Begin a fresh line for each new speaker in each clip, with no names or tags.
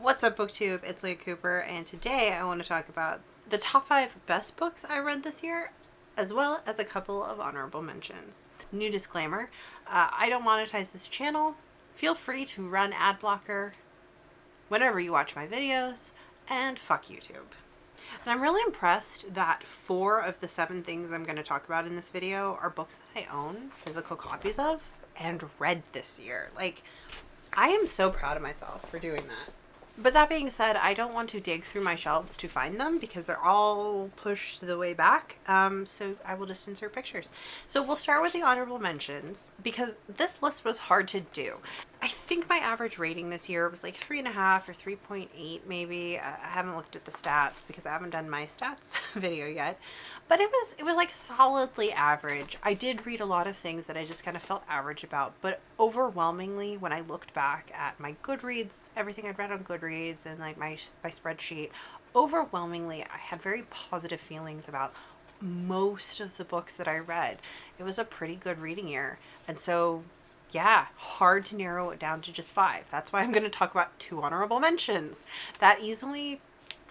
What's up, booktube? It's Leah Cooper, and today I want to talk about the top 5 best books I read this year, as well as a couple of honorable mentions. New disclaimer, I don't monetize this channel. Feel free to run ad blocker whenever you watch my videos, and fuck YouTube. And I'm really impressed that 4 of the 7 things I'm going to talk about in this video are books that I own physical copies of and read this year. Like, I am so proud of myself for doing that. But that being said, I don't want to dig through my shelves to find them because they're all pushed the way back. So I will just insert pictures. So we'll start with the honorable mentions because this list was hard to do. I think my average rating this year was like 3.5 or 3.8 maybe. I haven't looked at the stats because I haven't done my stats video yet. But it was like solidly average. I did read a lot of things that I just kind of felt average about. But overwhelmingly, when I looked back at my Goodreads, everything I'd read on Goodreads and like my spreadsheet, overwhelmingly I had very positive feelings about most of the books that I read. It was a pretty good reading year. And so yeah, hard to narrow it down to just 5. That's why I'm going to talk about 2 honorable mentions that easily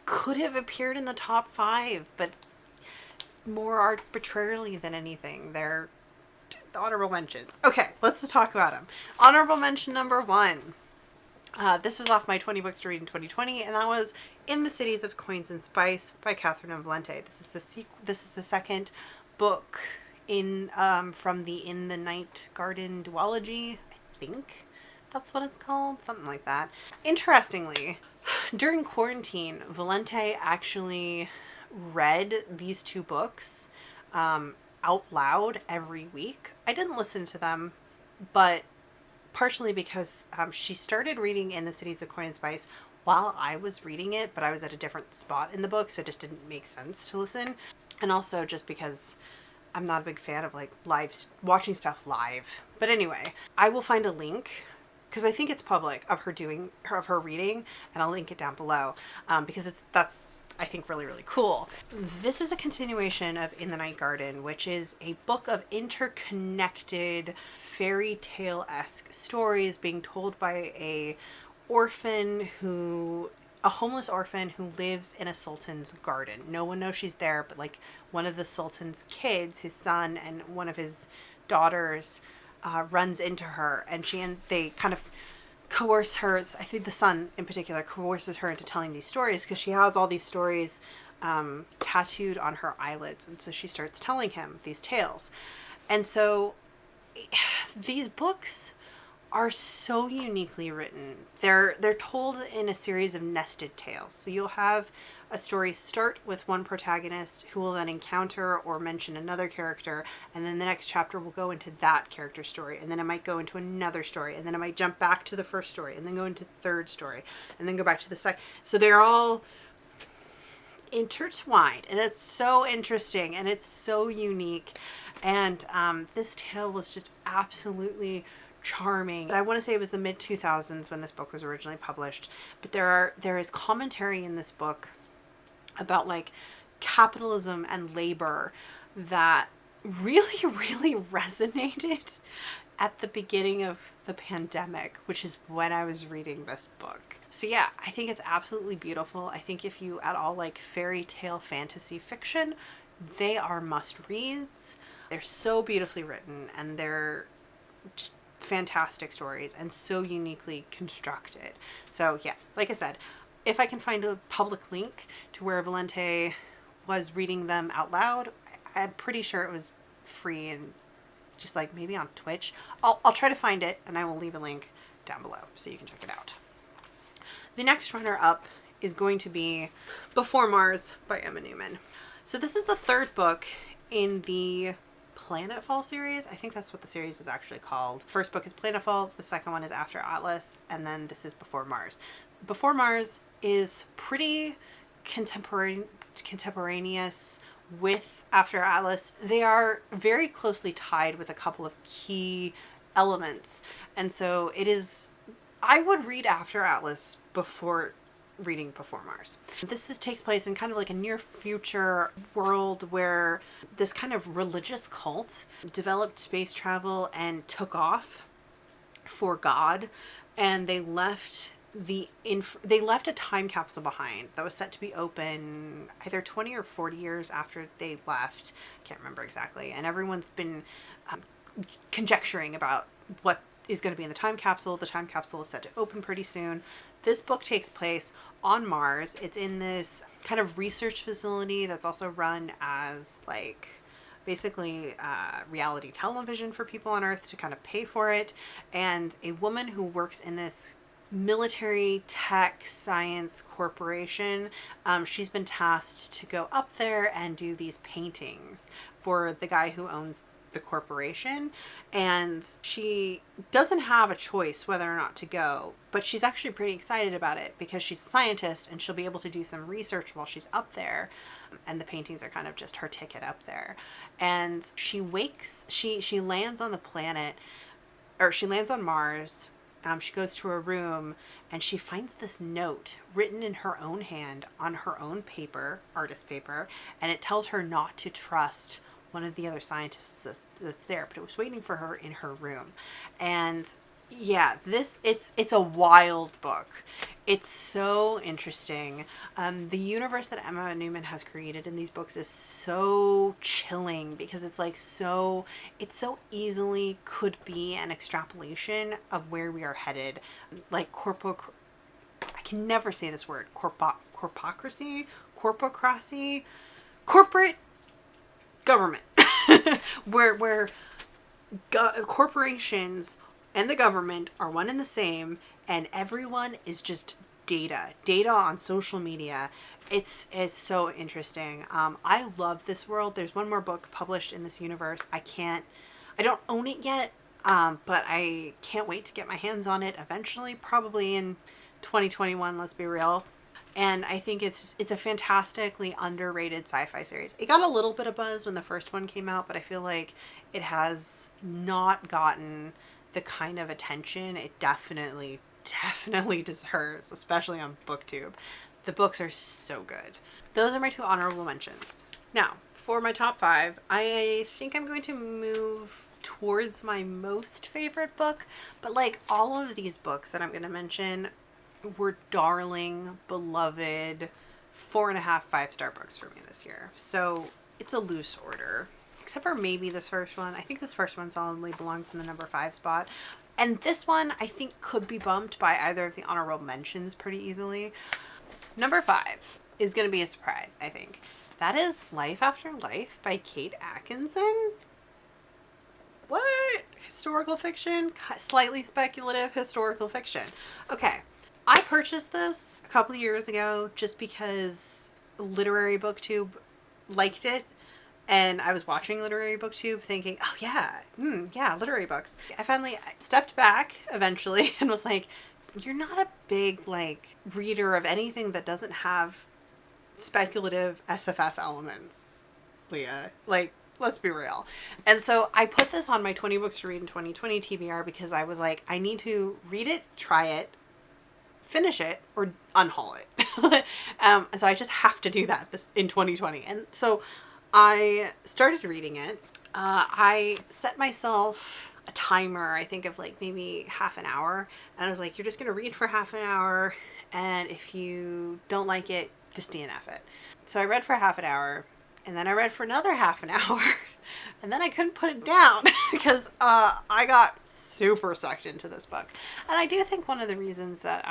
could have appeared in the top 5, but more arbitrarily than anything. They're the honorable mentions. Okay, let's just talk about them. Honorable mention number 1. This was off my 20 books to read in 2020, and that was In the Cities of Coins and Spice by Catherine of Valente. This is the second book in from the In the Night Garden duology. I think that's what it's called, something like that. Interestingly, during quarantine, Valente actually read these 2 books out loud every week. I didn't listen to them, but partially because she started reading In the Cities of Coin and Spice while I was reading it, but I was at a different spot in the book, so it just didn't make sense to listen. And also just because I'm not a big fan of like watching stuff live. But anyway, I will find a link because I think it's public of her reading, and I'll link it down below because that's I think really, really cool. This is a continuation of In the Night Garden, which is a book of interconnected fairy tale-esque stories being told by a homeless orphan who lives in a sultan's garden. No one knows she's there, but like one of the sultan's kids, his son, and one of his daughters runs into her, and they kind of coerce her. I think the son in particular coerces her into telling these stories because she has all these stories tattooed on her eyelids, and so she starts telling him these tales. And so these books are so uniquely written. They're told in a series of nested tales. So you'll have a story start with one protagonist who will then encounter or mention another character, and then the next chapter will go into that character's story, and then it might go into another story, and then it might jump back to the first story, and then go into the third story, and then go back to the second. So they're all intertwined, and it's so interesting, and it's so unique. And this tale was just absolutely charming. I want to say it was the mid-2000s when this book was originally published, but there is commentary in this book about like capitalism and labor that really, really resonated at the beginning of the pandemic, which is when I was reading this book. So yeah, I think it's absolutely beautiful. I think if you at all like fairy tale fantasy fiction, they are must reads. They're so beautifully written, and they're just fantastic stories and so uniquely constructed. So yeah, like I said, if I can find a public link to where Valente was reading them out loud, I'm pretty sure it was free and just like maybe on Twitch. I'll try to find it, and I will leave a link down below so you can check it out. The next runner up is going to be Before Mars by Emma Newman. So this is the 3rd book in the Planetfall series. I think that's what the series is actually called. First book is Planetfall, the second one is After Atlas, and then this is Before Mars. Before Mars is pretty contemporaneous with After Atlas. They are very closely tied with a couple of key elements, and so I would read After Atlas before reading Before Mars. This takes place in kind of like a near future world where this kind of religious cult developed space travel and took off for God, and they left they left a time capsule behind that was set to be open either 20 or 40 years after they left. I can't remember exactly. And everyone's been conjecturing about what is going to be in the time capsule. The time capsule is set to open pretty soon. This book takes place on Mars. It's in this kind of research facility that's also run as like basically reality television for people on Earth to kind of pay for it. And a woman who works in this military tech science corporation, she's been tasked to go up there and do these paintings for the guy who owns the corporation, and she doesn't have a choice whether or not to go, but she's actually pretty excited about it because she's a scientist and she'll be able to do some research while she's up there, and the paintings are kind of just her ticket up there. And she lands on the planet, or she lands on Mars. She goes to a room and she finds this note written in her own hand on her own paper, artist paper, and it tells her not to trust one of the other scientists that's there, but it was waiting for her in her room. And yeah, it's a wild book. It's so interesting. The universe that Emma Newman has created in these books is so chilling because it's so easily could be an extrapolation of where we are headed. Like I can never say this word, corpocracy, corporate government, where corporations and the government are one and the same, and everyone is just data on social media. It's so interesting. I love this world. There's one more book published in this universe. I don't own it yet, but I can't wait to get my hands on it eventually, probably in 2021, let's be real. And I think it's a fantastically underrated sci-fi series. It got a little bit of buzz when the first one came out, but I feel like it has not gotten the kind of attention it definitely deserves, especially on booktube. The books are so good. Those are my 2 honorable mentions. Now, for my top 5, I think I'm going to move towards my most favorite book, but like all of these books that I'm going to mention were darling, beloved, 4.5 5-star books for me this year. So it's a loose order, except for maybe this first one. I think this first one solidly belongs in the number 5 spot. And this one I think could be bumped by either of the honorable mentions pretty easily. Number 5 is going to be a surprise, I think. That is Life After Life by Kate Atkinson. What? Historical fiction? Slightly speculative historical fiction. Okay. I purchased this a couple of years ago just because Literary Booktube liked it, and I was watching Literary Booktube thinking, oh yeah, literary books. I finally stepped back eventually and was like, you're not a big reader of anything that doesn't have speculative SFF elements, Leah. Let's be real. And so I put this on my 20 books to read in 2020 TBR because I was like, I need to read it, try it, finish it, or unhaul it. So I just have to do that in 2020. And so I started reading it. I set myself a timer, I think of maybe half an hour. And I was like, you're just going to read for half an hour. And if you don't like it, just DNF it. So I read for half an hour. And then I read for another half an hour. And then I couldn't put it down because I got super sucked into this book. And I do think one of the reasons that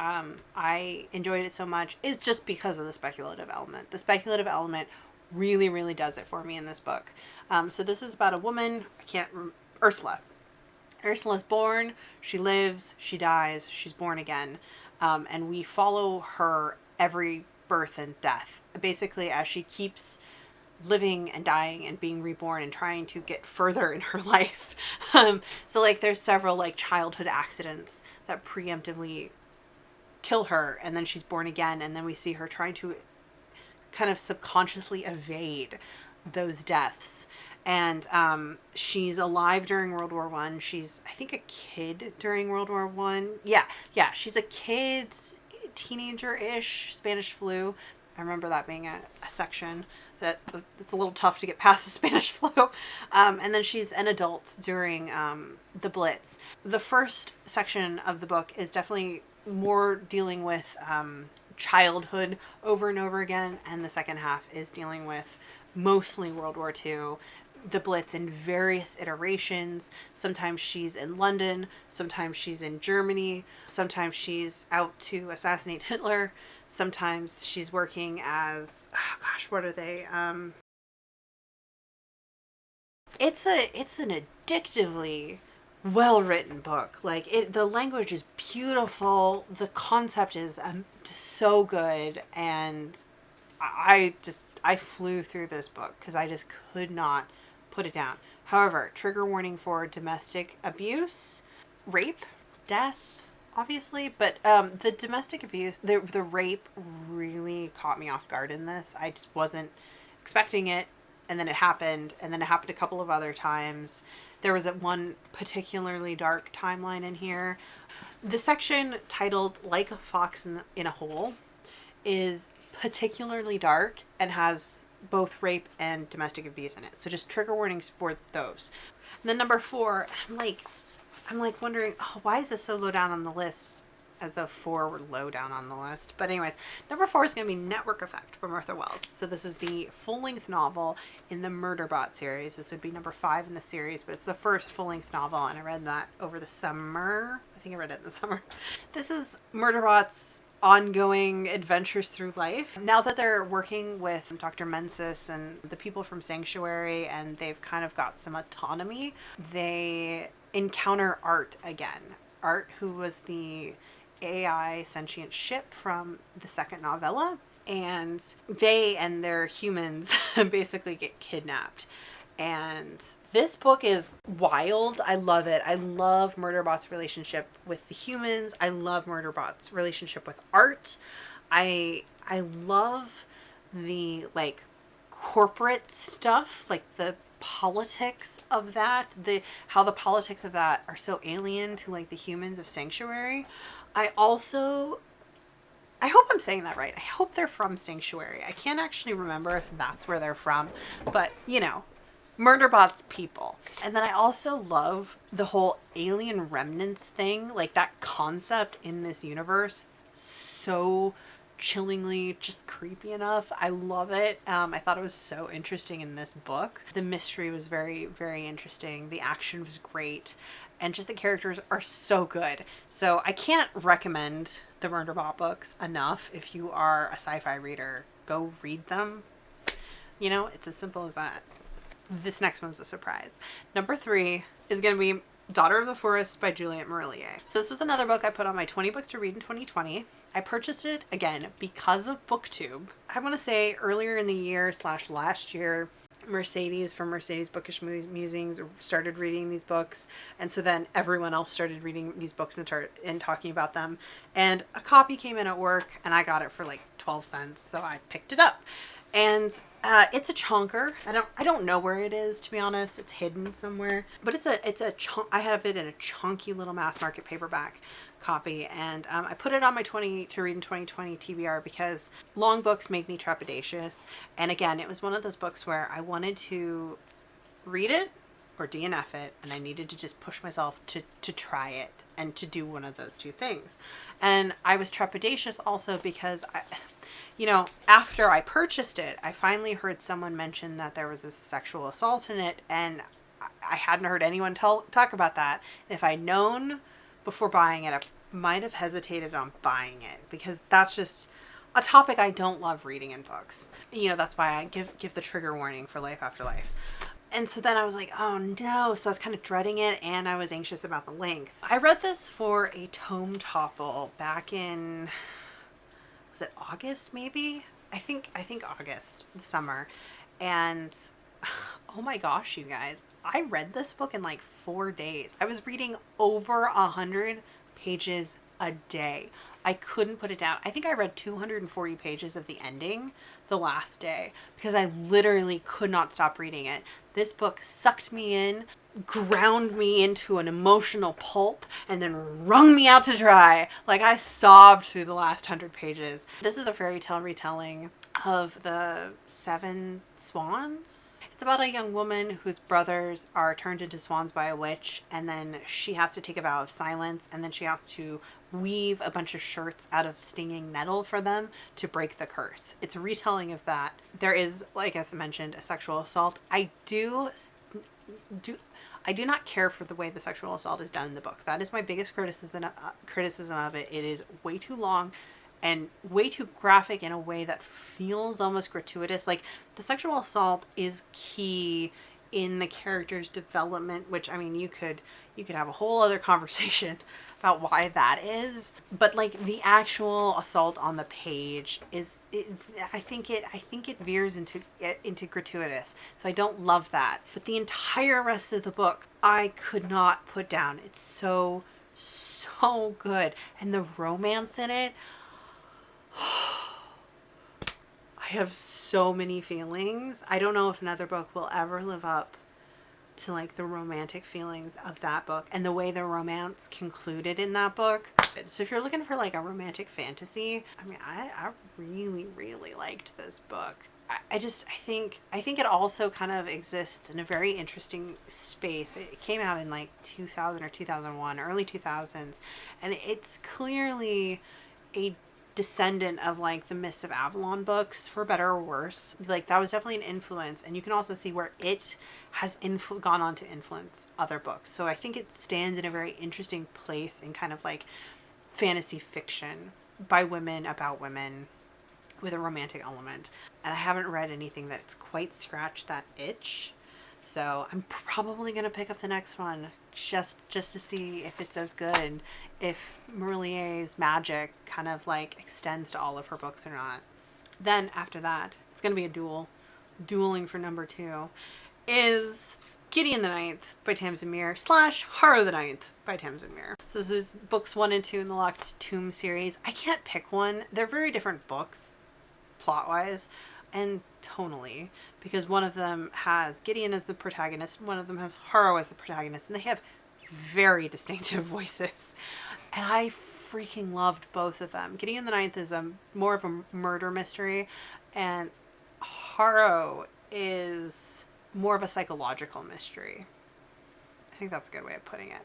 I enjoyed it so much is just because of the speculative element. The speculative element really, really does it for me in this book. So this is about a woman, Ursula. Ursula's born, she lives, she dies, she's born again. And we follow her every birth and death, basically as she keeps living and dying and being reborn and trying to get further in her life. So there's several childhood accidents that preemptively kill her, and then she's born again, and then we see her trying to kind of subconsciously evade those deaths. And she's alive during World War I. She's, I think, a kid during World War I. Yeah, she's a kid, teenager-ish, Spanish flu. I remember that being a section that it's a little tough to get past the Spanish flu. And then she's an adult during the Blitz. The first section of the book is definitely more dealing with childhood over and over again, and the second half is dealing with mostly World War II, the Blitz in various iterations. Sometimes she's in London, sometimes she's in Germany, sometimes she's out to assassinate Hitler, sometimes she's working as, oh gosh, what are they? It's an addictively well written book. Like the language is beautiful, the concept is just so good, and I flew through this book because I just could not put it down. However, trigger warning for domestic abuse, rape, death, obviously, but the domestic abuse, the rape really caught me off guard in this. I just wasn't expecting it, and then it happened, and then it happened a couple of other times. There was one particularly dark timeline in here. The section titled "Like a Fox in a Hole" is particularly dark and has both rape and domestic abuse in it. So just trigger warnings for those. And then number 4, I'm like wondering, oh, why is this so low down on the list? As though 4 were low down on the list. But anyways, number 4 is going to be Network Effect by Martha Wells. So this is the full-length novel in the Murderbot series. This would be number 5 in the series, but it's the first full-length novel, and I read that over the summer. I think I read it in the summer. This is Murderbot's ongoing adventures through life. Now that they're working with Dr. Mensis and the people from Sanctuary, and they've kind of got some autonomy, they encounter Art again. Art, who was the AI sentient ship from the second novella, and they and their humans basically get kidnapped. And this book is wild. I love it. I love Murderbot's relationship with the humans. I love Murderbot's relationship with Art. I love the like corporate stuff, like the politics of that, how the politics of that are so alien to like the humans of Sanctuary. I hope I'm saying that right. I hope they're from Sanctuary. I can't actually remember if that's where they're from, but you know, Murderbot's people. And then I also love the whole alien remnants thing, like that concept in this universe. So chillingly just creepy enough. I love it. I thought it was so interesting in this book. The mystery was very, very interesting. The action was great. And just the characters are so good. So I can't recommend the Murderbot books enough. If you are a sci-fi reader, go read them. You know, it's as simple as that. This next one's a surprise. Number 3 is going to be Daughter of the Forest by Juliette Marillier. So this was another book I put on my 20 books to read in 2020. I purchased it again because of BookTube. I want to say earlier in the year / last year, Mercedes from Mercedes Bookish Musings started reading these books, and so then everyone else started reading these books and talking about them, and a copy came in at work and I got it for like 12 cents, so I picked it up. And it's a chonker. I don't know where it is, to be honest. It's hidden somewhere, but I have it in a chunky little mass market paperback copy, and I put it on my 20 to read in 2020 TBR because long books make me trepidatious. And again, it was one of those books where I wanted to read it or DNF it, and I needed to just push myself to try it and to do one of those two things. And I was trepidatious also because after I purchased it, I finally heard someone mention that there was a sexual assault in it, and I hadn't heard anyone talk about that. And if I'd known before buying it, I might have hesitated on buying it, because that's just a topic I don't love reading in books. That's why I give the trigger warning for Life After Life. And so then I was like, oh no. So I was kind of dreading it, and I was anxious about the length. I read this for a tome topple back in, was it August maybe? I think August, the summer. And oh my gosh, you guys, I read this book in like 4 days. I was reading over 100 pages a day. I couldn't put it down. I think I read 240 pages of the ending the last day because I literally could not stop reading it. This book sucked me in, ground me into an emotional pulp, and then wrung me out to dry. Like, I sobbed through the last 100 pages. This is a fairy tale retelling of the Seven Swans. It's about a young woman whose brothers are turned into swans by a witch, and then she has to take a vow of silence, and then she has to weave a bunch of shirts out of stinging nettle for them to break the curse. It's a retelling of that. There is, like I mentioned, a sexual assault. I do not care for the way the sexual assault is done in the book. That is my biggest criticism of it. It is way too long and way too graphic in a way that feels almost gratuitous. Like, the sexual assault is key in the character's development, which, I mean, you could have a whole other conversation about why that is. But like, the actual assault on the page I think it veers into gratuitous. So I don't love that. But the entire rest of the book, I could not put down. It's so good. And the romance in it, I have so many feelings. I don't know if another book will ever live up to like the romantic feelings of that book and the way the romance concluded in that book. So if you're looking for like a romantic fantasy, I mean, I really, really liked this book. I think it also kind of exists in a very interesting space. It came out in like 2000 or 2001, early 2000s, and it's clearly a descendant of like the Mists of Avalon books, for better or worse. Like, that was definitely an influence, and you can also see where it has gone on to influence other books. So I think it stands in a very interesting place in kind of like fantasy fiction by women about women with a romantic element. And I haven't read anything that's quite scratched that itch. So I'm probably going to pick up the next one just to see if it's as good and if Marillier's magic kind of like extends to all of her books or not. Then after that, it's going to be a duel. Dueling for number 2 is Gideon the Ninth by Tamsin Muir / Harrow the Ninth by Tamsin Muir. So this is books 1 and 2 in the Locked Tomb series. I can't pick one. They're very different books, plot-wise and tonally, because one of them has Gideon as the protagonist, one of them has Harrow as the protagonist, and they have very distinctive voices. And I freaking loved both of them. Gideon the Ninth is more of a murder mystery, and Harrow is more of a psychological mystery. I think that's a good way of putting it.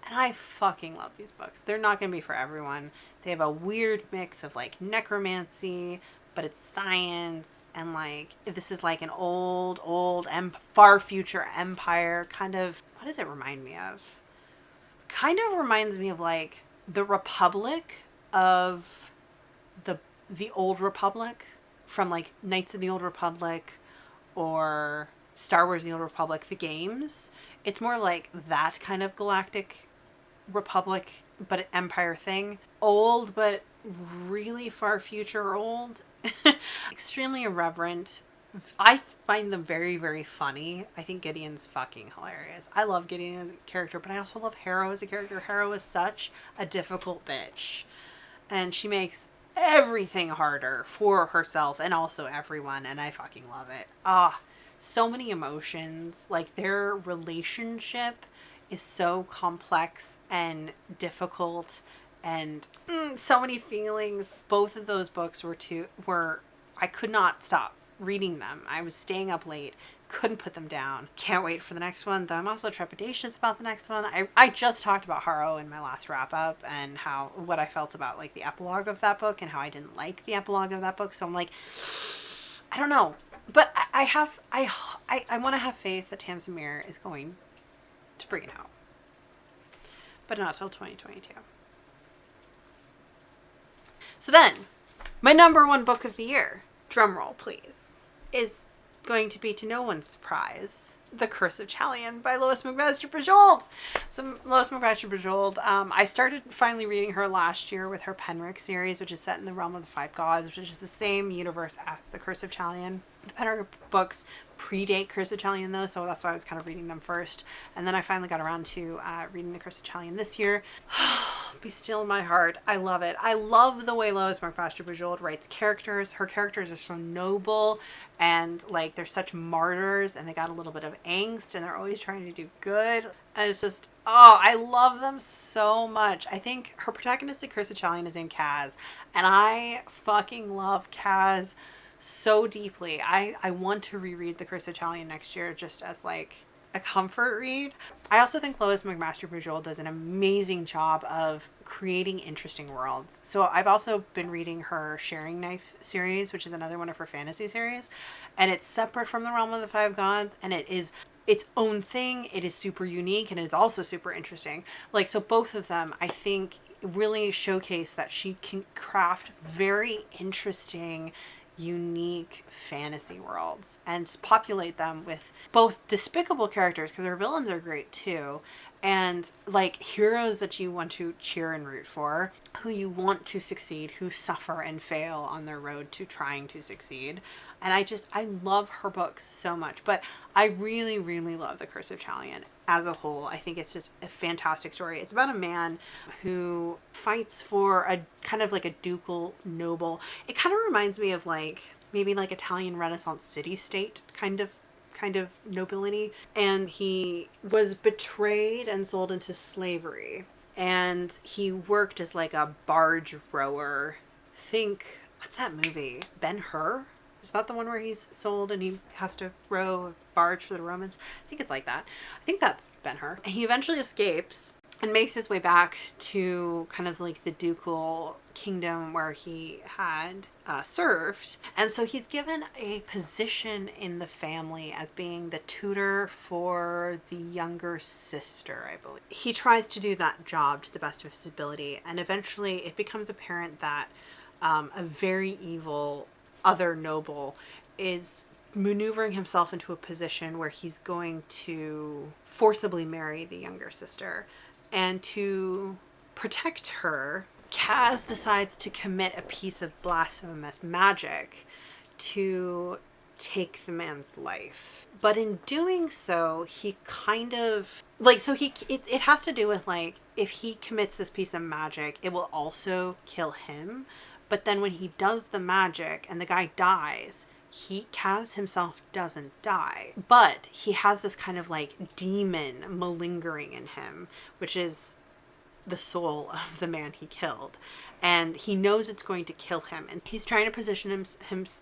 And I fucking love these books. They're not going to be for everyone. They have a weird mix of like necromancy, but it's science, and like, this is like an old far future empire kind of. What does it remind me of? Kind of reminds me of like the Republic of the Old Republic, from like Knights of the Old Republic or Star Wars: The Old Republic, the games. It's more like that kind of galactic republic, but an empire thing. Old, but really far future old. Extremely irreverent. I find them very, very funny. I think Gideon's fucking hilarious. I love Gideon as a character, but I also love Harrow as a character. Harrow is such a difficult bitch, and she makes everything harder for herself and also everyone, and I fucking love it. So many emotions. Like, their relationship is so complex and difficult, and so many feelings. Both of those books were I could not stop reading them. I was staying up late, couldn't put them down. Can't wait for the next one, though I'm also trepidatious about the next one. I just talked about Harrow in my last wrap up, and what I felt about like the epilogue of that book and how I didn't like the epilogue of that book. So I'm like, I don't know, but I want to have faith that Tamsin Muir is going to bring it out, but not till 2022. So then, my number 1 book of the year, drumroll please, is going to be, to no one's surprise, The Curse of Chalion by Lois McMaster-Bujold. So Lois McMaster-Bujold, I started finally reading her last year with her Penric series, which is set in the realm of the Five Gods, which is the same universe as The Curse of Chalion. The Penric books predate Curse of Chalion though, so that's why I was kind of reading them first. And then I finally got around to reading The Curse of Chalion this year. Be Still My Heart. I love it. I love the way Lois McMaster-Bujold writes characters. Her characters are so noble and like they're such martyrs and they got a little bit of angst and they're always trying to do good. And it's just, oh, I love them so much. I think her protagonist in Curse of Chalion is named Kaz, and I fucking love Kaz so deeply. I want to reread The Curse of Chalion next year just as like a comfort read. I also think Lois McMaster-Bujold does an amazing job of creating interesting worlds. So I've also been reading her Sharing Knife series, which is another one of her fantasy series, and it's separate from the Realm of the Five Gods, and it is its own thing. It is super unique and it's also super interesting. Like, so both of them, I think, really showcase that she can craft very interesting, unique fantasy worlds and populate them with both despicable characters, because her villains are great too, and like heroes that you want to cheer and root for, who you want to succeed, who suffer and fail on their road to trying to succeed. And I love her books so much, but I really, really love The Curse of Chalion as a whole. I think it's just a fantastic story. It's about a man who fights for a kind of like a ducal noble. It kind of reminds me of like maybe like Italian Renaissance city-state kind of nobility. And he was betrayed and sold into slavery. And he worked as like a barge rower. Think, what's that movie? Ben-Hur? Is that the one where he's sold and he has to row a barge for the Romans? I think it's like that. I think that's Ben-Hur. And he eventually escapes and makes his way back to kind of like the ducal kingdom where he had served. And so he's given a position in the family as being the tutor for the younger sister, I believe. He tries to do that job to the best of his ability, and eventually it becomes apparent that a very evil other noble is maneuvering himself into a position where he's going to forcibly marry the younger sister. And to protect her, Kaz decides to commit a piece of blasphemous magic to take the man's life. But in doing so, he kind of like, so it has to do with like, if he commits this piece of magic, it will also kill him. But then when he does the magic and the guy dies, Kaz himself doesn't die. But he has this kind of like demon malingering in him, which is the soul of the man he killed. And he knows it's going to kill him. And he's trying to position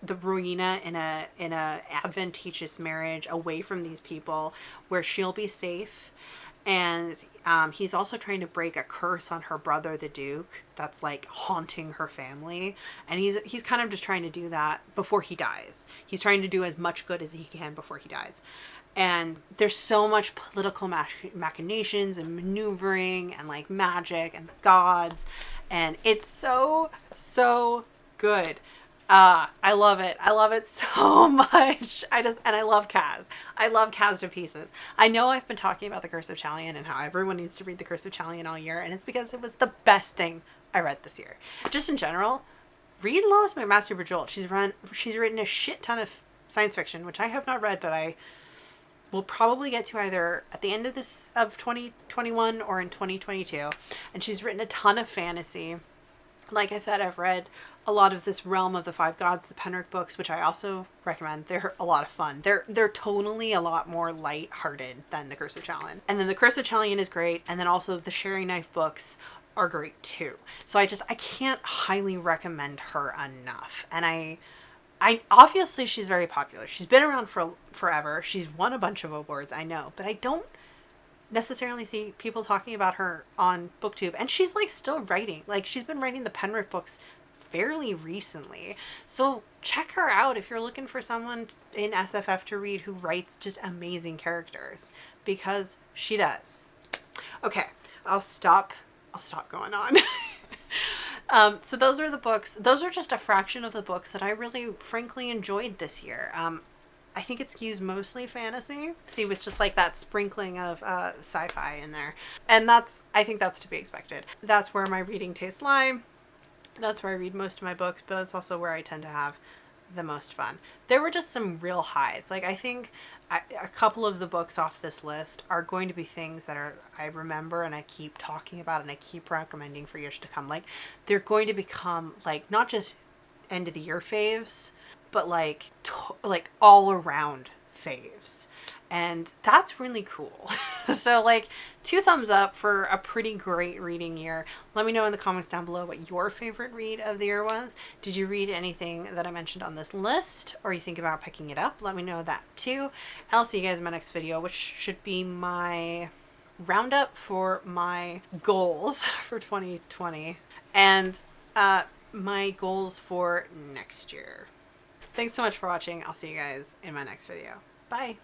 the Rowena in a advantageous marriage away from these people where she'll be safe. And he's also trying to break a curse on her brother, the Duke, that's like haunting her family. And he's kind of just trying to do that before he dies. He's trying to do as much good as he can before he dies. And there's so much political machinations and maneuvering and like magic and the gods. And it's so, so good. I love it. I love it so much. I love Kaz. I love Kaz to pieces. I know I've been talking about The Curse of Chalion and how everyone needs to read The Curse of Chalion all year, and it's because it was the best thing I read this year. Just in general, read Lois McMaster-Bujold. She's written a shit ton of science fiction, which I have not read, but I will probably get to either at the end of 2021 or in 2022. And she's written a ton of fantasy. Like I said, I've read a lot of this Realm of the Five Gods, the Penrick books, which I also recommend. They're a lot of fun. They're tonally a lot more light-hearted than The Curse of Chalion. And then The Curse of Chalion is great, and then also the Sharing Knife books are great too. So I can't highly recommend her enough. And I obviously she's very popular. She's been around for forever. She's won a bunch of awards, I know, but I don't necessarily see people talking about her on booktube. And she's like still writing. Like, she's been writing the Penrick books fairly recently. So check her out if you're looking for someone in SFF to read who writes just amazing characters, because she does. Okay, I'll stop going on. So those are the books. Those are just a fraction of the books that I really frankly enjoyed this year. I think it skews mostly fantasy. See, with just like that sprinkling of sci-fi in there. And I think that's to be expected. That's where my reading tastes lie. That's where I read most of my books, but that's also where I tend to have the most fun. There were just some real highs. Like, I think a couple of the books off this list are going to be things that I remember and I keep talking about and I keep recommending for years to come. Like, they're going to become, like, not just end of the year faves, but like all around faves. And that's really cool. So, like, 2 thumbs up for a pretty great reading year. Let me know in the comments down below what your favorite read of the year was. Did you read anything that I mentioned on this list, or you think about picking it up? Let me know that too. And I'll see you guys in my next video, which should be my roundup for my goals for 2020 and my goals for next year. Thanks so much for watching. I'll see you guys in my next video. Bye.